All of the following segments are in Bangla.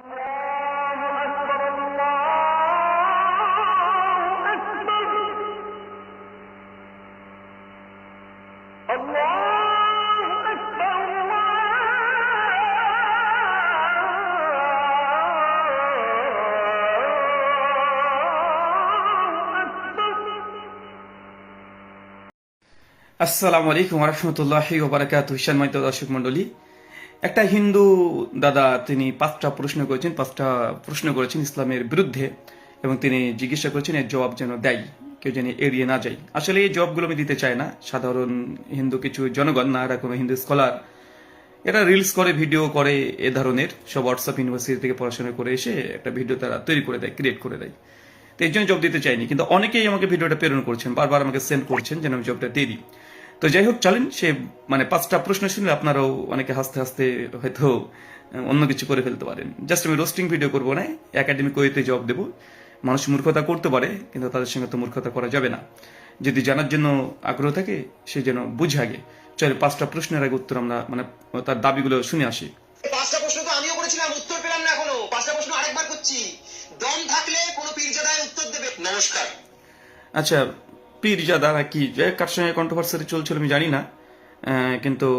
আসসালামু আলাইকুম ওয়া রাহমাতুল্লাহি ওয়া বারাকাতুহু। সম্মানিত দর্শক মণ্ডলী, একটা হিন্দু দাদা তিনি 5টা প্রশ্ন করেছেন ইসলামের বিরুদ্ধে, এবং তিনি জিজ্ঞাসা করেছেন এর জবাব যেন দেয়, কেউ যেন এড়িয়ে না যায়। আসলে এই জবাবগুলো আমি দিতে চাই না। সাধারণ হিন্দু কিছু জনগণ, না এরা কোনো হিন্দু স্কলার, এরা রিলস করে, ভিডিও করে, এ ধরনের সব হোয়াটসঅ্যাপ ইউনিভার্সিটি থেকে পড়াশোনা করে এসে একটা ভিডিও তারা তৈরি করে দেয়, ক্রিয়েট করে দেয়। তো এই জন্য জব দিতে চাইনি, কিন্তু অনেকেই আমাকে ভিডিওটা প্রেরণ করছেন, বারবার আমাকে সেন্ড করছেন যেন আমি জবটা দিয়ে দিই। তো যাই হোক, চলেন সে 5টা প্রশ্ন শুনলে আপনারাও অনেকে হাসতে হাসতে হয়তো অন্য কিছু করে ফেলতে পারেন। জাস্ট আমি রোস্টিং ভিডিও করবো না, একাডেমিক ওয়েতে জব দেবো। মানুষ মূর্খতা করতে পারে, কিন্তু তাদের সঙ্গে তো মূর্খতা করা যাবে না। যদি জানার জন্য আগ্রহ থাকে সে যেন বুঝে আগে। চলে 5টা প্রশ্নের আগে উত্তর আমরা তার দাবিগুলো শুনে আসি। 5টা প্রশ্ন তো আমিও করেছিলাম, উত্তর পেলাম না এখনো। 5টা প্রশ্ন আরেকবার করছি। দম থাকলে কোন পীরজাদায় উত্তর দেবে? নমস্কার। আচ্ছা, পীরজাদারা কি, কার সঙ্গে কন্ট্রোভার্সি চলছিল আমি জানি না, কিন্তু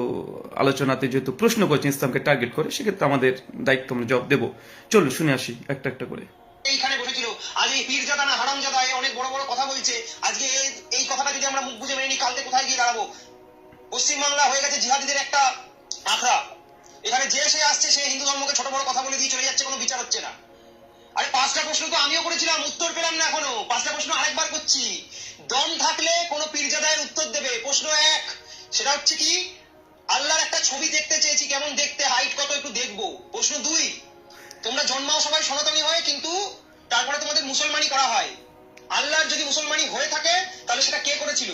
আলোচনাতে যেহেতু প্রশ্ন করছেন ইসলামকে টার্গেট করে, সেক্ষেত্রে আমাদের দায়িত্ব আমরা জবাব দেবো। চলো শুনে আসি একটা একটা করে। এইখানে বসেছিল, আজ এই পীরজাদা না হারামজাদা অনেক বড় বড় কথা বলছে। আজকে এই কথাটা যদি আমরা মুখ বুঝে মেনে নিই, কালকে কোথায় গিয়ে দাঁড়াবো? পশ্চিমবাংলা হয়ে গেছে জিহাদিদের একটা আখড়া। এখানে যে সে আসছে, সে হিন্দু ধর্মকে ছোট বড় কথা বলে দিয়ে চলে যাচ্ছে, কোনো বিচার হচ্ছে না। আরে 5টা প্রশ্ন তো আমিও করেছিলাম, উত্তর পেলাম না এখনো। 5টা প্রশ্ন আরেকবার করছি। দম থাকলে কোন পীরজাদায় উত্তর দেবে? প্রশ্ন 1, সেটা হচ্ছে কি, আল্লাহর একটা ছবি দেখতে চেয়েছি, কেমন দেখতে, হাইট কত, একটু দেখবো। প্রশ্ন 2, তোমরা জন্মাও সবাই সনাতনী হয়, কিন্তু তারপরে তোমাদের মুসলমানি করা হয়। আল্লাহর যদি মুসলমানি হয়ে থাকে, তাহলে সেটা কে করেছিল?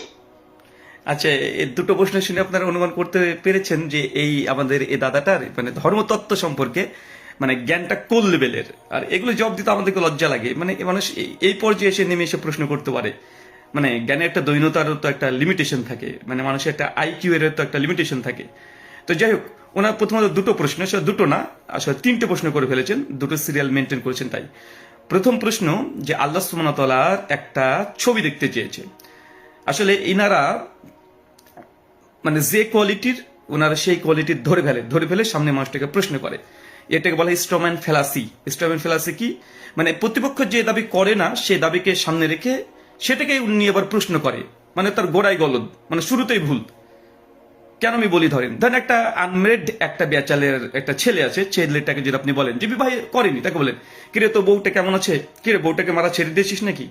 আচ্ছা, এই দুটো প্রশ্ন শুনে আপনারা অনুমান করতে পেরেছেন যে এই আমাদের এই দাদাটার ধর্মতত্ত্ব সম্পর্কে জ্ঞানটা কোন লেভেলের। আর এগুলো জবাব দিতে আমাদেরকে লজ্জা লাগে। মানুষ এই পর্যায়ে এসে নেমে এসে প্রশ্ন করতে পারে। জ্ঞানের একটা দৈন্যতারও তো একটা লিমিটেশন থাকে, মানুষের একটা আইকিউ এর তো একটা লিমিটেশন থাকে। তো যাই হোক, ওনার প্রথমত দুটো প্রশ্ন, সেটা দুটো না, আসলে 3টে প্রশ্ন করে ফেলেছেন, দুটো সিরিয়াল মেনটেন করেছেন। তাই প্রথম প্রশ্ন যে আল্লাহ সুবহানাহু ওয়া তাআলার একটা ছবি দেখতে চেয়েছে। আসলে ইনারা যে কোয়ালিটির, ওনারা সেই কোয়ালিটির ধরে ফেলে সামনে মানুষটাকে প্রশ্ন করে। এটাকে বলা হয় স্ট্রম্যান ফেলাসি। স্ট্রম্যান ফেলাসি কি? প্রতিপক্ষ যে দাবি করে না, সে দাবিকে সামনে রেখে সেটাকে উনি আবার প্রশ্ন করে, তার গোড়ায় গলদ, শুরুতেই ভুল। কেন আমি বলি, ধরেন একটা আনমেরিড একটা ব্যাচেলার একটা ছেলে আছে, ছেলেটাকে যদি আপনি বলেন যে বিবাহ করেনি, তাকে বলেন, কিরে তোর বউটা কেমন আছে, কিরে বউটাকে মারা ছেড়ে দিয়েছিস নাকি,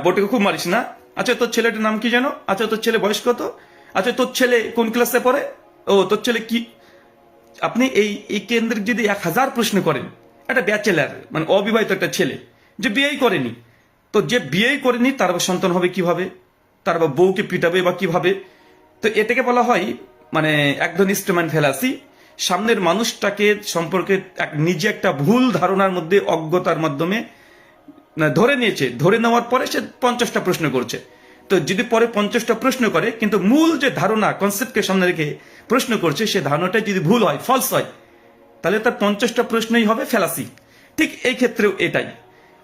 বউটাকে খুব মারিস না, আচ্ছা তোর ছেলেটার নাম কি জানো, আচ্ছা তোর ছেলে বয়স কত, আচ্ছা তোর ছেলে কোন ক্লাসে পড়ে, ও তোর ছেলে কি। আপনি এই কেন্দ্রে যদি 1000 প্রশ্ন করেন, একটা ব্যাচেলার অবিবাহিত একটা ছেলে যে বিয়েই করেনি, তো যে বিয়েই করেনি তার সন্তান হবে কিভাবে, তার বউকে পিটাবে বা কিভাবে? তো এটাকে বলা হয় এক ধরনের স্ট্রম্যান ফেলাসি। সামনের মানুষটাকে সম্পর্কে নিজে একটা ভুল ধারণার মধ্যে, অজ্ঞতার মাধ্যমে ধরে নিয়েছে, ধরে নেওয়ার পরে সে 50টা প্রশ্ন করছে। তো যদি পরে 50টা প্রশ্ন করে, কিন্তু মূল যে ধারণা, কনসেপ্টকে সামনে রেখে প্রশ্ন করছে, সে ধারণাটা যদি ভুল হয়, ফলস হয়, তাহলে তার 50টা প্রশ্নই হবে ফেলাসি। ঠিক এই ক্ষেত্রেও এটাই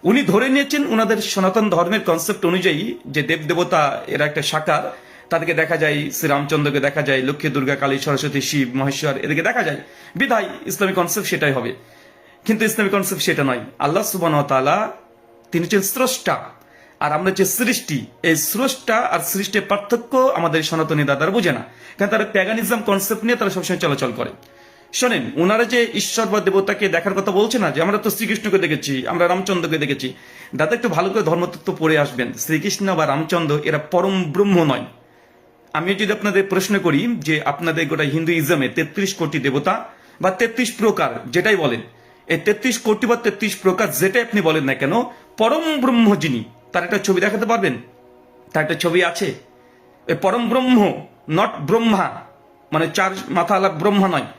উনি ধরে নিয়েছেন। ওনাদের সনাতন ধর্মের কনসেপ্ট অনুযায়ী যে দেব দেবতা এরা একটা সাকার, তাদেরকে দেখা যায়, শ্রীরামচন্দ্রকে দেখা যায়, লক্ষ্মী, দুর্গা, কালী, সরস্বতী, শিব, মহেশ্বর, এদেরকে দেখা যায়, বিধায় ইসলামিক কনসেপ্ট সেটাই হবে। কিন্তু ইসলামিক কনসেপ্ট সেটা নয়। আল্লাহ সুবহানাহু ওয়া তাআলা তিনি হচ্ছেন স্রষ্টা, আর আমরা হচ্ছে সৃষ্টি। এই স্রষ্টা আর সৃষ্টির পার্থক্য আমাদের সনাতনী দাদারা বোঝে না, কারণ তারা প্যাগানিজম কনসেপ্ট নিয়ে তারা সবসময় চলাচল করে। শোনেন, ওনারা যে ঈশ্বর বা দেবতাকে দেখার কথা বলছে না, যে আমরা তো শ্রীকৃষ্ণকে দেখেছি, আমরা রামচন্দ্রকে দেখেছি। দাদা একটু ভালো করে ধর্মতত্ত্ব পড়ে আসবেন। শ্রীকৃষ্ণ বা রামচন্দ্র এরা পরম ব্রহ্ম নয়। আমি যদি আপনাদের প্রশ্ন করি যে আপনাদের গোটা হিন্দুইজমে 33 কোটি দেবতা বা 33 প্রকার যেটাই বলেন, এই 33 কোটি বা 33 প্রকার যেটাই আপনি বলেন না কেন, পরম ব্রহ্ম যিনি, তার একটা ছবি দেখাতে পারবেন? তার একটা ছবি আছে? এই পরম ব্রহ্ম, নট ব্রহ্মা, 4 মাথাওয়ালা ব্রহ্মা নয়,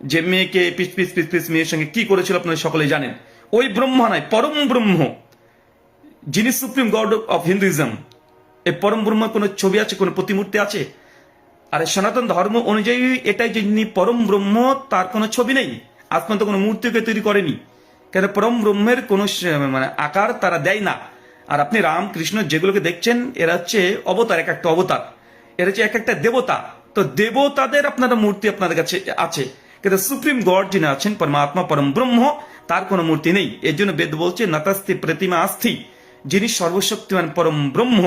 যে মেয়েকে পিস পিস পিস পিস মেয়ের সঙ্গে কি করেছিল আপনারা সকলেই জানেন। ওই ব্রহ্মা নয়, পরম ব্রহ্ম যিনি সুপ্রিম গড অফ হিন্দুইজম। এই পরম ব্রহ্ম কোনো ছবি আছে, কোনো প্রতিমূর্তি আছে? আর সনাতন ধর্ম অনুযায়ী এটাই, যিনি পরম ব্রহ্ম তার কোনো ছবি নেই, আজ পর্যন্ত কোনো মূর্তিকে তৈরি করেনি। কেন পরম ব্রহ্মের কোনো মানে আকার তারা দেয় না। আর আপনি রাম কৃষ্ণ যেগুলোকে দেখছেন এরা হচ্ছে অবতার, এক একটা অবতার, এরা হচ্ছে এক একটা দেবতা। তো দেবতাদের আপনারা মূর্তি আপনাদের কাছে আছে, কিন্তু সুপ্রিম গড যিনি আছেন পরমাত্মা পরম ব্রহ্ম, তার কোনো মূর্তি নেই। এর জন্য বেদ বলছে নাতাস্তি প্রতিমা আস্থি, যিনি সর্বশক্তিমান পরম ব্রহ্ম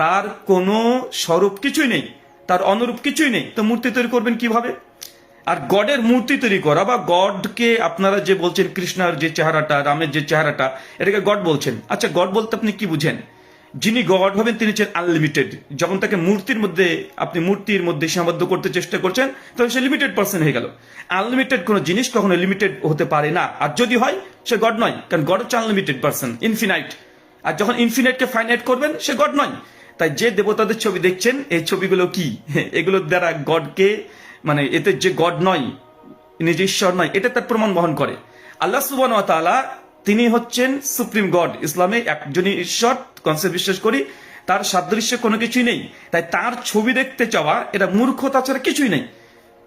তার কোনো স্বরূপ কিছুই নেই, তার অনুরূপ কিছুই নেই। তো মূর্তি তৈরি করবেন কিভাবে? আর গডের মূর্তি তৈরি করা বা গডকে আপনারা যে বলছেন কৃষ্ণার যে চেহারাটা, রামের যে চেহারাটা, এটাকে গড বলছেন। আচ্ছা, গড বলতে আপনি কি বুঝেন? যিনি গড হবেন তিনি হচ্ছেন আনলিমিটেড। যখন তাকে মূর্তির মধ্যে আপনি মূর্তির মধ্যে সীমাবদ্ধ করতে চেষ্টা করছেন তখন সে লিমিটেড পার্সন হয়ে গেল। আনলিমিটেড কোনো জিনিস কখনো লিমিটেড হতে পারে না, আর যদি হয় সে গড নয়, কারণ গড হচ্ছে আনলিমিটেড পার্সন, ইনফিনাইট। আর যখন ইনফিনাইটকে ফাইনাইট করবেন সে গড নয়। তাই যে দেবতাদের ছবি দেখছেন এই ছবিগুলো কি, এগুলোর দ্বারা গডকে মানে এতে যে গড নয়, নিজে ঈশ্বর নয়, এটা তার প্রমাণ বহন করে। আল্লাহ সুবহানাহু ওয়া তাআলা তিনি হচ্ছেন সুপ্রিম গড। ইসলামে একজনই ঈশ্বর কনসেপ্ট বিশ্বাস করি, তার সাদৃশ্য কোনো কিছুই নেই। তাই তার ছবি দেখতে চাওয়া এটা মূর্খতা ছাড়া কিছুই নেই।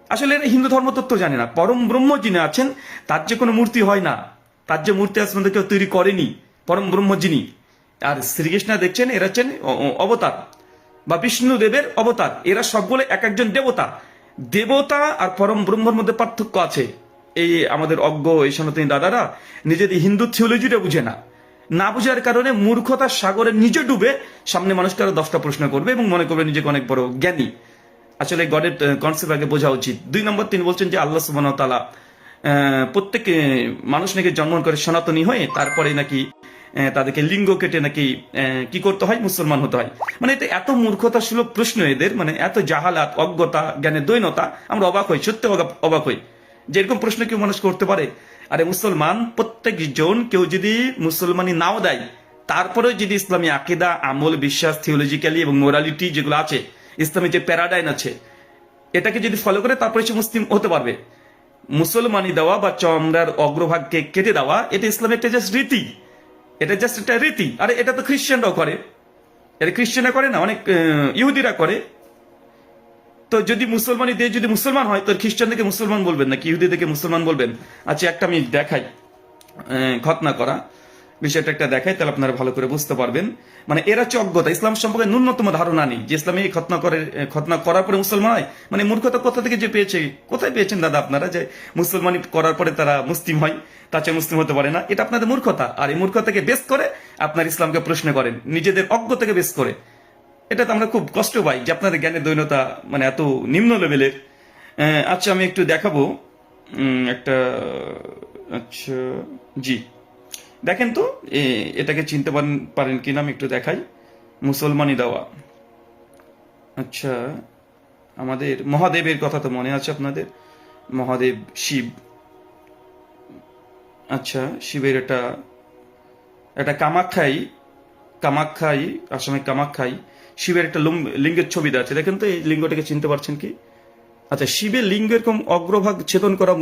আসলে এরা হিন্দু ধর্মতত্ত্ব জানে না। পরম ব্রহ্ম যিনি আছেন তার যে কোনো মূর্তি হয় না, তার যে মূর্তি আসলে কেউ তৈরি করেনি, পরম ব্রহ্ম যিনি। আর শ্রীকৃষ্ণ দেখছেন এরা হচ্ছেন অবতার বা বিষ্ণু দেবের অবতার, এরা সবগুলো এক একজন দেবতা। দেবতা আর পরম ব্রহ্মর মধ্যে পার্থক্য আছে। এই আমাদের অজ্ঞ এই সনাতনী দাদারা নিজেদের হিন্দু থিওলজিটা বুঝে না, না বুঝার কারণে মূর্খতার সাগরে নিজে ডুবে সামনে মানুষকে আরো 10টা প্রশ্ন করবে এবং মনে করবে নিজেকে অনেক বড় জ্ঞানী। আসলে গডের কনসেপ্ট আগে বোঝা উচিত। 2 নম্বর তিনি বলছেন যে আল্লাহ সুবহানাহু ওয়া তাআলা প্রত্যেক মানুষ নাকি জন্ম করে সনাতনী হয়ে তারপরে নাকি তাদেরকে লিঙ্গ কেটে নাকি কি করতে হয়, মুসলমান হতে হয়। মানে এটা এত মূর্খতা সুলভ প্রশ্ন এদের, মানে এত জাহালাত, অজ্ঞতা, জ্ঞানের দৈনতা, আমরা অবাক হই, সত্যি অবাক হই যে এরকম প্রশ্ন কেউ মানুষ করতে পারে। আরে মুসলমান প্রত্যেক জন কেউ যদি মুসলমানি নাও দেয়, তারপরে যদি ইসলামী আকিদা, আমল, বিশ্বাস, থিওলজিক্যালি এবং মোরালিটি যেগুলো আছে, ইসলামী যে প্যারাডাইম আছে, এটাকে যদি ফলো করে তারপরে সে মুসলিম হতে পারবে। মুসলমানি দেওয়া বা চমড়ার অগ্রভাগকে কেটে দেওয়া এটা ইসলামের একটা জাস্ট রীতি, এটা জাস্ট একটা রীতি। আরে এটা তো খ্রিস্টানরাও করে, এটা খ্রিস্টানরা করে না, অনেক ইহুদিরা করে। তো যদি মুসলমানি দিয়ে যদি মুসলমান হয় তো খ্রিস্টানদেরকে মুসলমান বলবেন নাকি ইহুদিদেরকে মুসলমান বলবেন? আচ্ছা, একটা আমি দেখাই খতনা করা বিষয়টা একটা দেখাই, তাহলে আপনারা ভালো করে বুঝতে পারবেন। মানে এরা হচ্ছে অজ্ঞতা, ইসলাম সম্পর্কে ন্যূনতম ধারণা নেই যে ইসলামে খতনা করার পরে মুসলমান হয়। মানে মূর্খতা কোথা থেকে যে পেয়েছে, কোথায় পেয়েছেন দাদা আপনারা যে মুসলমানি করার পরে তারা মুসলিম হয়, তার চেয়ে মুসলিম হতে পারে না? এটা আপনাদের মূর্খতা। আর এই মূর্খতাকে বেস করে আপনার ইসলামকে প্রশ্ন করেন, নিজেদের অজ্ঞতাকে বেস করে। এটা তো আমরা খুব কষ্ট পাই যে আপনাদের জ্ঞানের দৈনতা মানে এত নিম্ন লেভেলের। আচ্ছা, আমি একটু দেখাবো একটা। আচ্ছা জি, দেখেন তো এটাকে চিনতে পারেন কিনা, আমি একটু দেখাই। মুসলমানি দেওয়া। আচ্ছা, আমাদের মহাদেবের কথা তো মনে আছে আপনাদের, মহাদেব শিব। আচ্ছা, শিবের এটা কামাখ্যাই আসামে কামাখ্যাই শিবের একটা লিঙ্গের ছবি দেওয়া আছে। দেখেন তো এই লিঙ্গটাকে চিনতে পারছেন কি? আচ্ছা, শিবের লিঙ্গ এরকম অগ্রভাগ ছেদন করা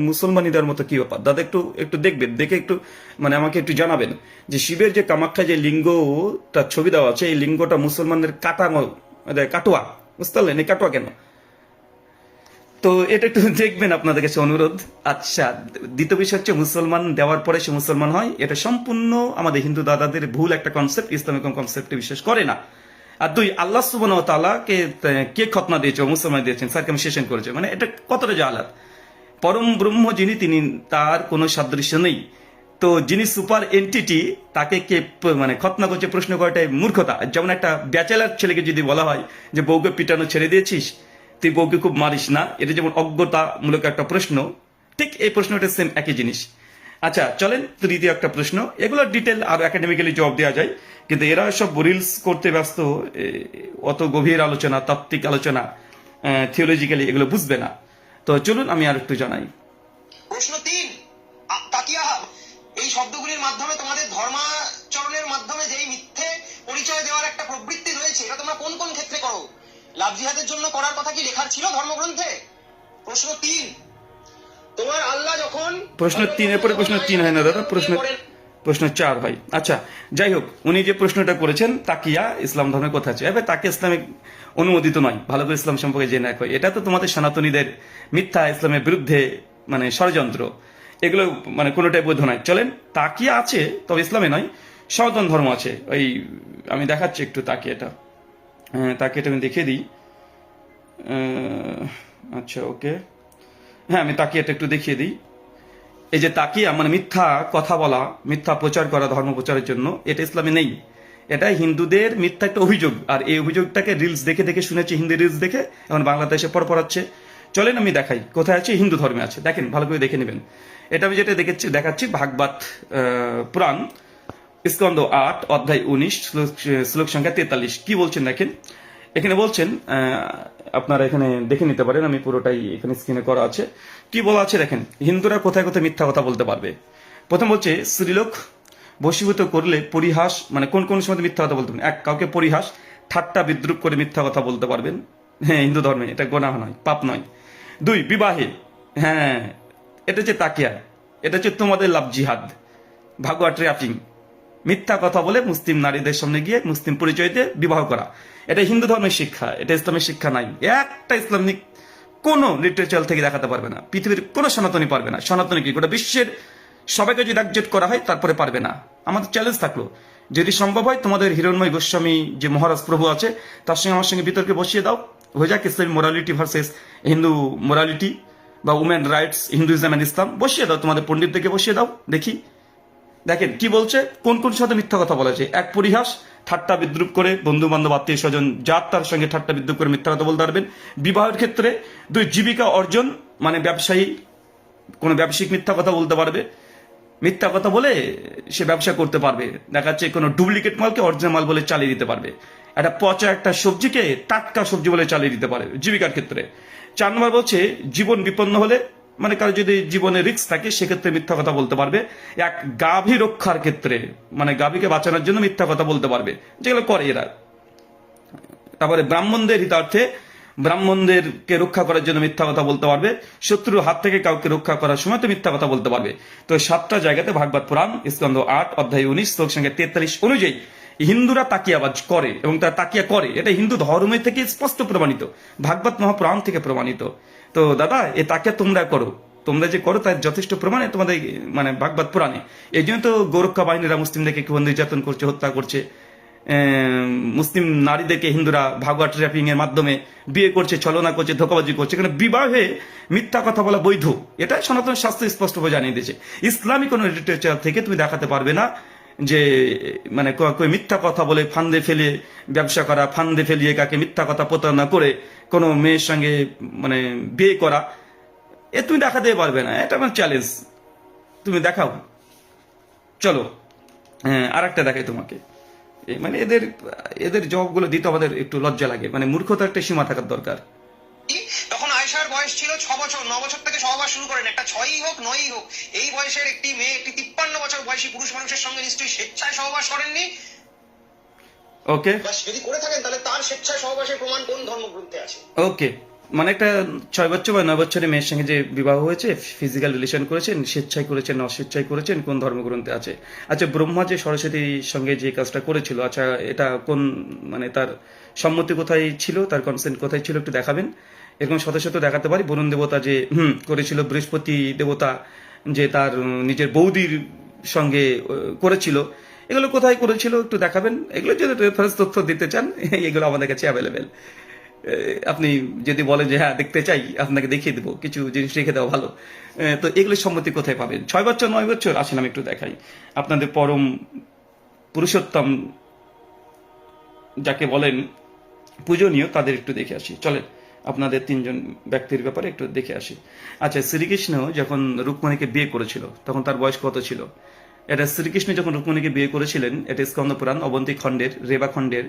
মুসলমানিদের মতো কি ব্যাপার দাদা? একটু দেখবেন, দেখে একটু মানে আমাকে একটু জানাবেন যে শিবের যে কামাখ্যা যে লিঙ্গটা ছবি দেওয়া আছে, এই লিঙ্গটা মুসলমানদের কাটোয়া, বুঝতে পারলেন? এই কাটোয়া কেন? তো এটা একটু দেখবেন, আপনাদের কাছে অনুরোধ। আচ্ছা, দ্বিতীয় বিষয় হচ্ছে মুসলমান দেওয়ার পরে সে মুসলমান হয়, এটা সম্পূর্ণ আমাদের হিন্দু দাদাদের ভুল একটা কনসেপ্ট, ইসলামিক কনসেপ্টে বিশ্বাস করে না। আর 2, আল্লাহ সুবহানাহু ওয়া তাআলা কে খতনা দিয়েছে, মুসলমান দিয়েছেন, সার্কামসিশন করেছে, মানে এটা কতটা জাহালাত। পরম ব্রহ্ম যিনি, তিনি তার কোনো সাদৃশ্য নেই। তো যিনি সুপার এন্টিটি তাকে কে মানে খতনা করছে প্রশ্ন করাটাই মূর্খতা। যেমন একটা ব্যাচেলার ছেলেকে যদি বলা হয় যে বউকে পিটানো ছেড়ে দিয়েছিস, তুই বউকে খুব মারিস না, এটা যেমন অজ্ঞতামূলক একটা প্রশ্ন, ঠিক এই প্রশ্নটা সেম একই জিনিস। আচ্ছা চলেন তৃতীয় একটা প্রশ্ন, এগুলো ডিটেল আর একাডেমিক্যালি জবাব দেওয়া যায়, কিন্তু এরা সব রিলস করতে ব্যস্ত, অত গভীর আলোচনা, তাত্ত্বিক আলোচনা, থিওলজিক্যালি এগুলো বুঝবে না। তো চলুন আমি আর একটু জানাই। প্রশ্ন 3, তাকিয়া। এই শব্দগুলির মাধ্যমে তোমাদের ধর্মাচরণের মাধ্যমে যেই মিথ্যে পরিচয় দেওয়ার একটা প্রবৃত্তি রয়েছে, এটা তোমরা কোন কোন ক্ষেত্রে করো? লাভ জিহাদের জন্য করার কথা কি লেখার ছিল ধর্মগ্রন্থে? প্রশ্ন 3, তোমার আল্লাহ যখন প্রশ্ন 3 এর পরে প্রশ্ন 3 হয় না দাদা, প্রশ্ন 4 হয়। আচ্ছা যাই হোক, উনি যে প্রশ্নটা করেছেন তাকিয়া ইসলাম ধর্মের কথা আছে, এবার তাকে ইসলামিক অনুমোদিত নয়, ভালো করে ইসলাম সম্পর্কে জেনে রাখো। এটা তো তোমাদের সনাতনীদের মিথ্যা ইসলামের বিরুদ্ধে মানে ষড়যন্ত্র। এগুলো মানে কোনোটাই বৈধ নয়। চলেন, তাকিয়া আছে, তবে ইসলামে নয়, সনাতন ধর্ম আছে। ওই আমি দেখাচ্ছি একটু তাকিয়াটা, তাকিয়াটা আমি দেখিয়ে দিই। আচ্ছা, ওকে, হ্যাঁ, আমি তাকিয়াটা একটু দেখিয়ে দিই। এই যে তাকিয়া মানে মিথ্যা কথা বলা, মিথ্যা প্রচার করা ধর্ম প্রচারের জন্য, এটা ইসলামে নেই। এটা হিন্দুদের মিথ্যা একটা অভিযোগ, আর এই অভিযোগটাকে রিলস দেখে দেখে শুনেছি, হিন্দি রিলস দেখে এখন বাংলাদেশে পড়াচ্ছে। চলেন আমি দেখাই কোথায় আছে, হিন্দু ধর্মে আছে। দেখেন, ভালো করে দেখে নেবেন। এটা আমি যেটা দেখাচ্ছি ভাগবত পুরাণ স্কন্দ 8 অধ্যায় 19 শ্লোক সংখ্যা 43। কি বলছেন দেখেন, এখানে বলছেন, আপনারা এখানে দেখে নিতে পারেন, আমি পুরোটাই এখানে স্ক্রিনে করা আছে। কি বলা আছে দেখেন, হিন্দুরা কোথায় কোথায় মিথ্যা কথা বলতে পারবে। প্রথম বলছে, স্ত্রীলোক বশীভূত করলে পরিহাস, মানে কোন কোন সময় মিথ্যা কথা বলতে পারবেন। এক, কাউকে পরিহাস ঠাট্টা বিদ্রুপ করে মিথ্যা কথা বলতে পারবেন, হ্যাঁ, হিন্দু ধর্মে এটা গোনাহ নয়, পাপ নয়। দুই, বিবাহে, হ্যাঁ, এটা হচ্ছে তাকিয়া, এটা হচ্ছে তোমাদের লাভ জিহাদ, ভাগুয়া ট্র্যাপিং, মিথ্যা কথা বলে মুসলিম নারীদের সামনে গিয়ে মুসলিম পরিচয় দিয়ে বিবাহ করা। এটা হিন্দু ধর্মের শিক্ষা, এটা ইসলামের শিক্ষা নাই। একটা ইসলামিক কোন লিটারেচার থেকে দেখাতে পারবে না, পৃথিবীর কোনো সনাতনী পারবে না। সনাতনী কি গোটা বিশ্বের সবাইকে যদি একজোট করা হয় তারপরে পারবে না। আমাদের চ্যালেঞ্জ থাকলো, যদি সম্ভব হয় তোমাদের হিরণময় গোস্বামী যে মহারাজ প্রভু আছে তার সঙ্গে আমার সঙ্গে বিতর্কে বসিয়ে দাও, হয়ে যাক Islamic morality versus Hindu morality বা উমেন রাইটস, হিন্দুইজম এন্ড ইসলাম, বসিয়ে দাও, তোমাদের পণ্ডিতদেরকে বসিয়ে দাও, দেখি। দেখেন কি বলছে, কোন কোন সাথে মিথ্যা কথা বলেছে। এক, পরিহাস ঠাট্টা বিদ্রুপ করে বন্ধু বান্ধব আত্মীয় স্বজন যার তার সঙ্গে ঠাট্টা বিদ্রুপ করে মিথ্যা কথা বলতে পারবেন বিবাহের ক্ষেত্রে। দুই, জীবিকা অর্জন, মানে ব্যবসায়ী কোনো ব্যবসায়িক মিথ্যা কথা বলতে পারবে, মিথ্যা কথা বলে সে ব্যবসা করতে পারবে, দেখা যাচ্ছে কোনো ডুপ্লিকেট মালকে অরিজিনাল মাল বলে চালিয়ে দিতে পারবে, একটা পচা একটা সবজিকে টাটকা সবজি বলে চালিয়ে দিতে পারে জীবিকার ক্ষেত্রে। 4 নম্বর বলছে, জীবন বিপন্ন হলে, মানে কারো যদি জীবনে রিস্ক থাকে সেক্ষেত্রে মিথ্যা কথা বলতে পারবে। এক, গাভী রক্ষার ক্ষেত্রে, মানে গাভীকে বাঁচানোর জন্য মিথ্যা কথা বলতে পারবে, যেগুলো করে এরা। তারপরে ব্রাহ্মণদের হিতার্থে, ব্রাহ্মণদেরকে রক্ষা করার জন্য মিথ্যা কথা বলতে পারবে, শত্রুর হাত থেকে কাউকে রক্ষা করার সময় তো মিথ্যা কথা বলতে পারবে। তো 7টা জায়গাতে ভাগবত পুরাণ স্কন্দ 8 অধ্যায় 19 শ্লোক সংখ্যা 43 অনুযায়ী হিন্দুরা তাকিয়াবাজ করে এবং তারা তাকিয়া করে, এটা হিন্দু ধর্মের থেকে স্পষ্ট প্রমাণিত, ভাগবত মহাপুরাণ থেকে প্রমাণিত। তো দাদা, এ তাকিয়া তোমরা করো, তোমরা যে করো তার যথেষ্ট প্রমাণে তোমাদের মানে ভাগবত পুরাণে। এই জন্য তো গোরক্ষা বাহিনীরা মুসলিমদেরকে কেউ নির্যাতন করছে, হত্যা করছে, মুসলিম নারীদেরকে হিন্দুরা ভাগুয়া ট্র্যাপিং এর মাধ্যমে বিয়ে করছে, ছলনা করছে, ধোকাবাজি করছে। এখানে বিবাহে মিথ্যা কথা বলা বৈধ, এটা সনাতন শাস্ত্র স্পষ্টভাবে জানিয়ে দিয়েছে। ইসলামী কোন লিটারেচার থেকে তুমি দেখাতে পারবে না যে মানে মিথ্যা কথা বলে ফান্দে ফেলে ব্যবসা করা, ফান্দে ফেলিয়ে কাকে মিথ্যা কথা প্রতারণা করে কোনো মেয়ের সঙ্গে মানে বিয়ে করা, এ তুমি দেখাতে পারবে না। এটা আমার চ্যালেঞ্জ, তুমি দেখাও। চলো আর একটা দেখাই তোমাকে। মানে এদের জবাবগুলো দিতে আমাদের একটু লজ্জা লাগে, মানে মূর্খতার একটা সীমা থাকার দরকার। তখন আয়েশার বয়স ছিল 6 বছর, 9 বছর থেকে সহবাস শুরু করেন, একটা 6ই হোক 9ই হোক, এই বয়সের একটি মেয়ে একটি 53 বছর বয়সী পুরুষ মানুষের সঙ্গে নিশ্চয়ই স্বেচ্ছায় সহবাস করেননি। ওকে, যদি করে থাকেন তাহলে তার স্বেচ্ছায় সহবাসের প্রমাণ কোন ধর্মগ্রন্থে আছে? ওকে, মানে একটা 6 বছর বা 9 বছরের মেয়ের সঙ্গে যে বিবাহ হয়েছে, ফিজিক্যাল রিলেশন করেছেন, স্বেচ্ছায় করেছেন না অস্বেচ্ছায় করেছেন, কোন ধর্মগ্রন্থে আছে? আচ্ছা, ব্রহ্মা যে সরস্বতীর সঙ্গে যে কাজটা করেছিল, আচ্ছা এটা কোন মানে তার সম্মতি কোথায় ছিল, তার কনসেন্ট কোথায় ছিল, একটু দেখাবেন। এরকম শত শত দেখাতে পারি। বরুণ দেবতা যে করেছিল, বৃহস্পতি দেবতা যে তার নিজের বৌদির সঙ্গে করেছিল, এগুলো কোথায় করেছিল একটু দেখাবেন। এগুলো যদি রেফারেন্স তথ্য দিতে চান, এগুলো আমাদের কাছে অ্যাভেলেবেল। আপনি যদি বলেন যে হ্যাঁ দেখতে চাই, আপনাকে দেখিয়ে দেবো, কিছু জিনিস রেখে দেওয়া ভালো। তো এগুলো সম্মতি কোথায় পাবেন? 6 বছর 9 বছর, আসেন আমি একটু দেখাই। আপনাদের পরম পুরুষোত্তম যাকে বলেন পূজনীয়, তাদের একটু দেখে আসি। চলেন, আপনাদের 3 জন ব্যক্তির ব্যাপারে একটু দেখে আসি। আচ্ছা, শ্রীকৃষ্ণ যখন রুক্মিণীকে বিয়ে করেছিল তখন তার বয়স কত ছিল? এটা শ্রীকৃষ্ণ যখন রুক্মিণীকে বিয়ে করেছিলেন, এটা স্কন্দ পুরাণ অবন্তী খণ্ডের রেবা খণ্ডের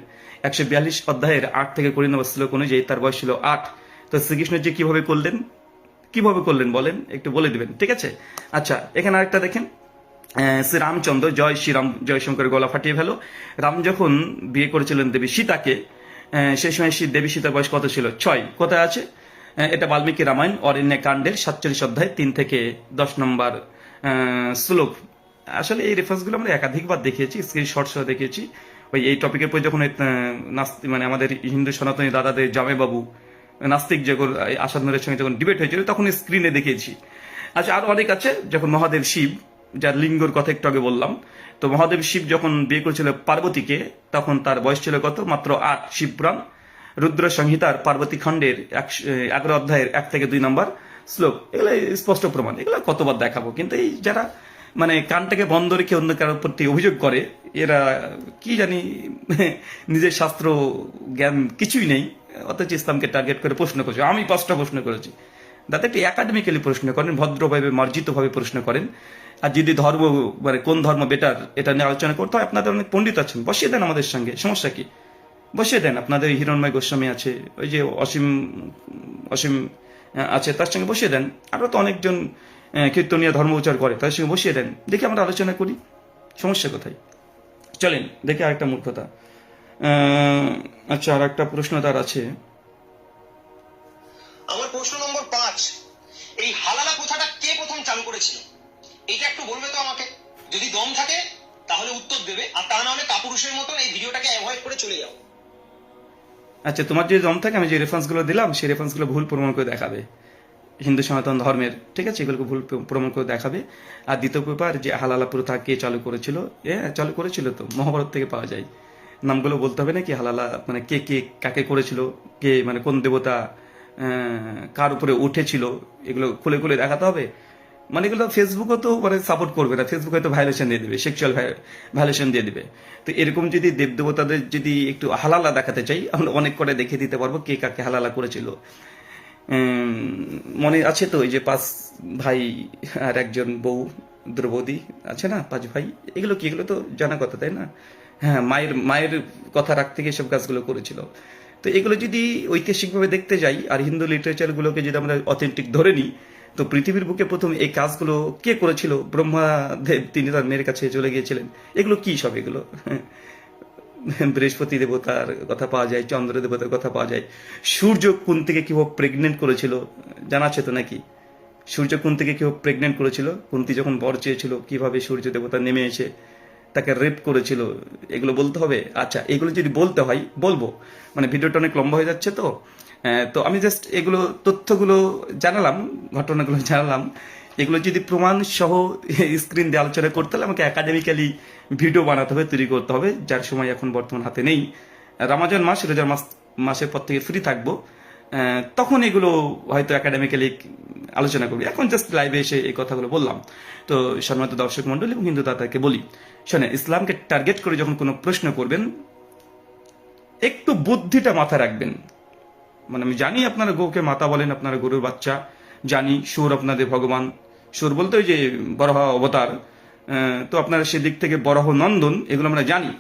142 অধ্যায়ের 8 থেকে 20 নম্বর শ্লোক অনুযায়ী তার বয়স ছিল 8। তো শ্রীকৃষ্ণ যে কিভাবে করলেন বলেন, একটু বলে দিবেন, ঠিক আছে? আচ্ছা, এখানে আরেকটা দেখেন, শ্রী রামচন্দ্র, জয় শ্রীরাম, জয় শঙ্কর, গলা ফাটিয়ে ফেলো। রাম যখন বিয়ে করেছিলেন দেবী সীতাকে, সেই সময় দেবী সীতার বয়স কত ছিল? 6। কোথায় আছে? এটা বাল্মীকি রামায়ণ অরণ্য কাণ্ডের 47 অধ্যায় 3 থেকে 10 নম্বর শ্লোক। আসলে এই রেফারেন্সগুলো আমরা একাধিকবার দেখিয়েছি, স্ক্রিনশট সহ দেখিয়েছি। ওই এই টপিকের পর যখন মানে আমাদের হিন্দু সনাতনী দাদাদের জামাইবাবু নাস্তিক যখন আসাদ নূরের সঙ্গে যখন ডিবেট হয়েছিল তখন স্ক্রিনে দেখিয়েছি। আচ্ছা, আরো অনেক আছে। যখন মহাদেব শিব, যার লিঙ্গর কথা একটু আগে বললাম, তো মহাদেব শিব যখন বিয়ে করেছিল পার্বতীকে, তখন তার বয়স ছিল কত? মাত্র 8। শিবপুরাণ রুদ্র সংহিতার পার্বতী খণ্ডের 11 অধ্যায়ের 1 থেকে 2 নম্বর শ্লোক, এগুলো স্পষ্ট প্রমাণ। এগুলো কতবার দেখাবো, কিন্তু এই যারা মানে কানটাকে বন্ধ রেখে অন্য কারোর প্রতি অভিযোগ করে, এরা কি জানি নিজের শাস্ত্র জ্ঞান কিছুই নেই, অথচ ইসলামকে টার্গেট করে প্রশ্ন করছে। আমি 5টা প্রশ্ন করেছি। দাদা একটু একাডেমিক্যালি প্রশ্ন করেন, ভদ্রভাবে মার্জিতভাবে প্রশ্ন করেন। আর যদি ধর্ম মানে কোন ধর্ম বেটার এটা নিয়ে আলোচনা করতে হয়, আপনাদের অনেক পণ্ডিত আছেন, বসিয়ে দেন আমাদের সঙ্গে, সমস্যা কি? বসিয়ে দেন। আপনাদের হিরণময় গোস্বামী আছে, ওই যে অসীম অসীম আছে, তার সঙ্গে বসিয়ে দেন। আরো তো অনেকজন কীর্তনীয় ধর্ম উচ্চার করে, তাদের সঙ্গে বসিয়ে দেন, দেখি আমরা আলোচনা করি, সমস্যা কোথায়? চলেন দেখি আরেকটা মূর্খতা। আচ্ছা, আর একটা প্রশ্ন তার আছে। আমার প্রশ্ন নম্বর 5, এই হালালা প্রথাটা কে প্রথম চালু করেছিল? এটা একটু বলবে তো আমাকে। যদি দম থাকে তাহলে উত্তর দেবে, আর তা না হলে কাপুরুষের মতন এই ভিডিওটাকে অ্যাভয়েড করে চলে যাও। আচ্ছা, তোমার যদি দম থাকে, আমি যে রেফারেন্সগুলো দিলাম সেই রেফারেন্সগুলো ভুল প্রমাণ করে দেখাবে, হিন্দু সনাতন ধর্মের, ঠিক আছে? এগুলোকে ভুল প্রমাণ করে দেখাবে। আর দ্বিতীয় ব্যাপার, যে হালালা প্রথা কে চালু করেছিল, চালু করেছিল তো মহাভারত থেকে পাওয়া যায়। নামগুলো বলতে হবে নাকি? হালালা মানে কে কে কাকে করেছিল, কে মানে কোন দেবতা কার উপরে উঠেছিল, এগুলো খুলে খুলে দেখাতে হবে। মানে এগুলো ফেসবুকও তো মানে সাপোর্ট করবে না, ফেসবুক হয়তো ভায়োলেশন দিয়ে দিবে, সেক্সুয়াল ভায়োলেশন দিয়ে দিবে। তো এরকম যদি দেবদেবতাদের যদি একটু হালালা দেখাতে চাই, আমরা অনেক করে দেখিয়ে দিতে পারবো কে কাকে হালালা করেছিল। মনে আছে তো, এই যে 5 ভাই আর একজন বউ, দ্রৌপদী আছে না, 5 ভাই, এগুলো কি? এগুলো তো জানা কথা, তাই না? হ্যাঁ, মায়ের মায়ের কথা রাখতে গিয়ে সব কাজগুলো করেছিল। তো এগুলো যদি ঐতিহাসিকভাবে দেখতে যাই, আর হিন্দু লিটারেচারগুলোকে যদি আমরা অথেন্টিক ধরে নিই, তো পৃথিবীর বুকে প্রথম এই কাজগুলো কে করেছিল? ব্রহ্মাদেব, তিনি তার মেয়ের কাছে চলে গিয়েছিলেন। এগুলো কি সব? এগুলো বৃহস্পতি দেবতার কথা পাওয়া যায়, চন্দ্র দেবতার কথা পাওয়া যায়। সূর্য কোন থেকে কিভাবে প্রেগনেন্ট করেছিল জানা আছে তো নাকি? সূর্য কোন থেকে কিভাবে প্রেগনেন্ট করেছিল, কুন্তি যখন বর চেয়েছিল, কিভাবে সূর্য দেবতা নেমে এসে তাকে রেপ করেছিল, এগুলো বলতে হবে। আচ্ছা, এগুলো যদি বলতে হয় বলবো, মানে ভিডিওটা অনেক লম্বা হয়ে যাচ্ছে তো। তো আমি জাস্ট এগুলো তথ্যগুলো জানালাম, ঘটনাগুলো জানালাম। এগুলো যদি প্রমাণ সহ স্ক্রিন দিয়ে আলোচনা করতে হলে আমাকে একাডেমিক্যালি ভিডিও বানাতে হবে, তৈরি করতে হবে, যার সময় এখন বর্তমান হাতে নেই। রমজান মাস, রোজার মাসের পর থেকে ফ্রি থাকবো, তখন এগুলো হয়তো একাডেমিক্যালি আলোচনা করবি। এখন জাস্ট লাইভে এসে এই কথাগুলো বললাম। তো সম্মানিত দর্শক মন্ডলী এবং হিন্দু দাদাকে বলি, শোনে, ইসলামকে টার্গেট করে যখন কোনো প্রশ্ন করবেন, একটু বুদ্ধিটা মাথায় রাখবেন। মানে আমি জানি আপনারা গৌকে মাতা বলেন, আপনারা গরুর বাচ্চা, জানি সুর আপনাদের ভগবান, সুর বলতে ওই যে বরাহ অবতার, তো আপনারা সেদিক থেকে বরাহ নন্দন, এগুলো আমরা জানি।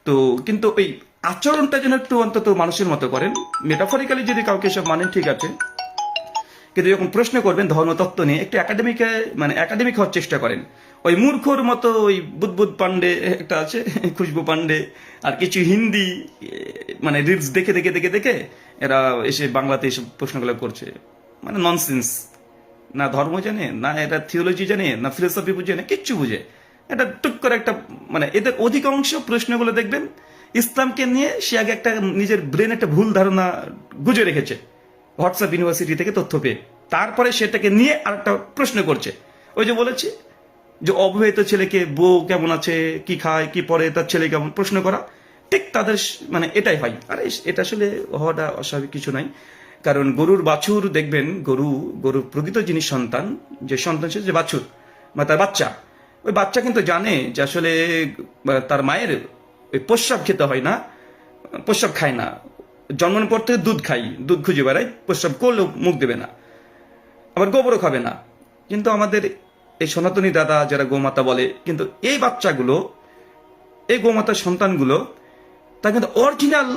তো কিন্তু ওই আচরণটা যেন একটু অন্তত মানুষের মতো করেন। মেটাফরিক্যালি যদি কাউকে সব মানেন ঠিক আছে, কিন্তু যখন প্রশ্ন করবেন ধর্মতত্ত্ব নিয়ে, একটু একাডেমিক হওয়ার চেষ্টা করেন। ওই মূর্খর মতো ওই বুদবুদ পান্ডে একটা আছে, খুশবু পান্ডে, আর কিছু হিন্দি মানে রিলস দেখে দেখে দেখে দেখে এরা এসে বাংলাতে এসব প্রশ্নগুলো করছে। মানে ননসেন্স। না ধর্ম জানে, না এরা থিওলজি জানে, না ফিলোসফি বুঝে, না কিচ্ছু বুঝে। এটা টুক করে একটা মানে এদের অধিকাংশ প্রশ্নগুলো দেখবেন ইসলামকে নিয়ে, সে আগে একটা নিজের ব্রেন একটা ভুল ধারণা গুজে রেখেছে হোয়াটসঅ্যাপ ইউনিভার্সিটি থেকে তথ্য পেয়ে, তারপরে সেটাকে নিয়ে আর একটা প্রশ্ন করছে। ওই যে বলেছি যে অবিবাহিত ছেলেকে বউ কেমন আছে, কি খায়, কি পরে, তার ছেলে কেমন, প্রশ্ন করা, ঠিক তাদের মানে এটাই হয়। আরে এটা আসলে হওয়াটা অস্বাভাবিক কিছু নাই। কারণ গরুর বাছুর দেখবেন, গরুর প্রকৃত যিনি সন্তান, যে সন্তান সে যে বাছুর বা তার বাচ্চা, ওই বাচ্চা কিন্তু জানে যে আসলে তার মায়ের ওই প্রস্রাব খেতে হয় না, প্রস্রাব খায় না, জন্মের পর থেকে দুধ খাই, দুধ খুঁজে বেড়াই, প্রস্রাব করলেও মুখ দেবে না, আবার গোবরও খাবে না। কিন্তু আমাদের এই সনাতনী দাদা যারা গোমাতা বলে, কিন্তু এই বাচ্চাগুলো, এই গোমাতার সন্তানগুলো, তা কিন্তু অরিজিনাল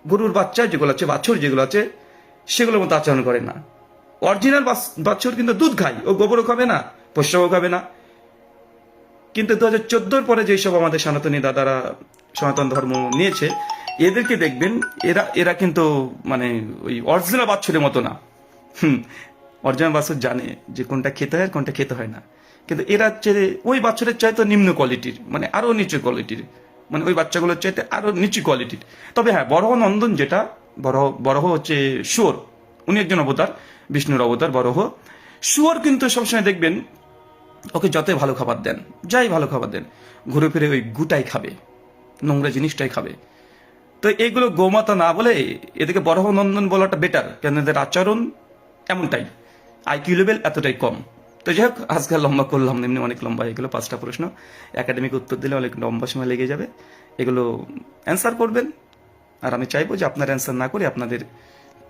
গরুর বাচ্চা যেগুলো আছে, বাছুর যেগুলো আছে, সেগুলোর মতো আচরণ করে না। অরিজিনাল বাছুর কিন্তু দুধ খায়, ও গোবরও খাবে না, প্রস্রাবও খাবে না। কিন্তু 2014 পরে যেসব আমাদের সনাতনী দাদারা সনাতন ধর্ম নিয়েছে, এদেরকে দেখবেন এরা কিন্তু মানে ওই অরিজিনাল বাছুরের মতো না। অরিজিনাল বাছুর জানে যে কোনটা খেতে হয় আর কোনটা খেতে হয় না। কিন্তু এরা ওই বাছুরের চাইতে নিম্ন কোয়ালিটির, মানে আরো নিচু কোয়ালিটির, মানে ওই বাচ্চাগুলোর চাইতে আরো নিচু কোয়ালিটির। তবে হ্যাঁ, বরাহ নন্দন যেটা, বরাহ হচ্ছে সুর, উনি একজন অবতার, বিষ্ণুর অবতার বরাহ। শুয়োর কিন্তু সবসময় দেখবেন ওকে যতই ভালো খাবার দেন, যাই ভালো খাবার দেন, ঘুরে ফিরে ওই গুটাই খাবে, নোংরা জিনিসটাই খাবে। তো এইগুলো গোমাতা না বলে এদেরকে বরাহ নন্দন বলাটা বেটার, কেন এদের আচরণ এমনটাই, আইকিউ লেভেল এতটাই কম। তো যাই হোক, আজকাল লম্বা করলাম, এমনি অনেক লম্বা, এগুলো 5টা প্রশ্ন, একাডেমিক উত্তর দিলে অনেক লম্বা সময় লেগে যাবে। এগুলো অ্যান্সার করবেন, আর আমি চাইবো যে আপনার অ্যান্সার না করে আপনাদের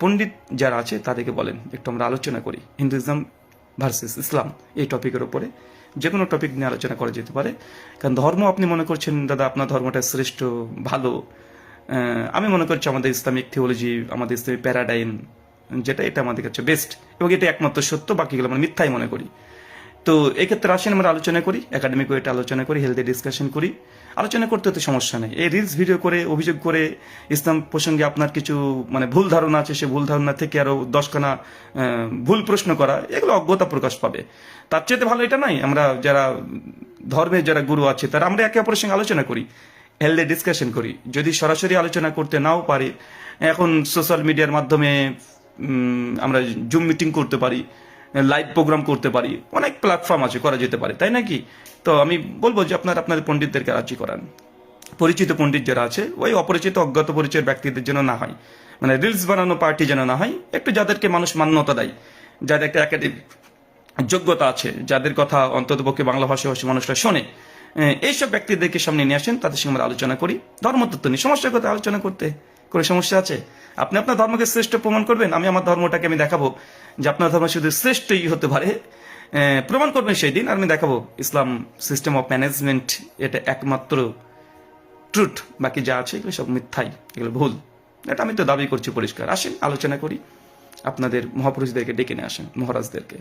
পণ্ডিত যারা আছে তাদেরকে বলেন, একটু আমরা আলোচনা করি হিন্দুইজম ভার্সেস ইসলাম এই টপিকের উপরে। যে কোনো টপিক নিয়ে আলোচনা করা যেতে পারে, কারণ ধর্ম আপনি মনে করছেন দাদা আপনার ধর্মটা শ্রেষ্ঠ ভালো, আমি মনে করছি আমাদের ইসলামিক থিওলজি, আমাদের ইসলামিক প্যারাডাইম যেটা, এটা আমাদের কাছে বেস্ট এবং এটা একমাত্র সত্য, বাকিগুলো আমরা মিথ্যাই মনে করি। তো এক্ষেত্রে আসেন আমরা আলোচনা করি, একাডেমিক ওয়েটা আলোচনা করি, হেলদি ডিসকাশন করি। আলোচনা করতে তো সমস্যা নেই। এই রিলস ভিডিও করে অভিযোগ করে ইসলাম প্রসঙ্গে আপনার কিছু মানে ভুল ধারণা আছে, সে ভুল ধারণা থেকে আরো 10খানা ভুল প্রশ্ন করা, এগুলো অজ্ঞতা প্রকাশ পাবে। তার চেয়ে ভালো এটা নাই, আমরা যারা ধর্মের যারা গুরু আছে তারা আমরা একে অপরের সঙ্গে আলোচনা করি, হেলদি ডিসকাশন করি। যদি সরাসরি আলোচনা করতে নাও পারি, এখন সোশ্যাল মিডিয়ার মাধ্যমে আমরা জুম মিটিং করতে পারি, লাইভ প্রোগ্রাম করতে পারি, অনেক প্ল্যাটফর্ম আছে, করা যেতে পারে, তাই নাকি? তো আমি বলবো যে আপনাদের পণ্ডিতদেরকে রাজি করান। পরিচিত পণ্ডিত যারা আছে, ওই অপরিচিত অজ্ঞাত পরিচয়ের ব্যক্তিদের যেন না হয়, মানে রিলস বানানো পার্টি যেন না হয়, একটু যাদেরকে মানুষ মান্যতা দেয়, যাদের একটা একাডেমিক যোগ্যতা আছে, যাদের কথা অন্ততপক্ষে বাংলা ভাষাভাষী মানুষরা শোনে, এইসব ব্যক্তিদেরকে সামনে নিয়ে আসেন, তাদের সঙ্গে আমরা আলোচনা করি। ধর্মতত্ত্ব নিয়ে সমস্যার কথা আলোচনা করতে কোনো সমস্যা আছে? আপনি আপনার ধর্মকে শ্রেষ্ঠ প্রমাণ করবেন, আমি আমার ধর্মটাকে আমি দেখাবো যে আপনার ধর্ম শুধু শ্রেষ্ঠই হতে পারে, প্রমাণ করবেন সেই দিন। আর আমি দেখাবো ইসলাম সিস্টেম অফ ম্যানেজমেন্ট এটা একমাত্র ট্রুথ, বাকি যা আছে এগুলো সব মিথ্যাই, এগুলো ভুল। এটা আমি তো দাবি করছি পরিষ্কার। আসেন আলোচনা করি, আপনাদের মহাপুরুষদেরকে ডেকে নিয়ে আসেন, মহারাজদেরকে।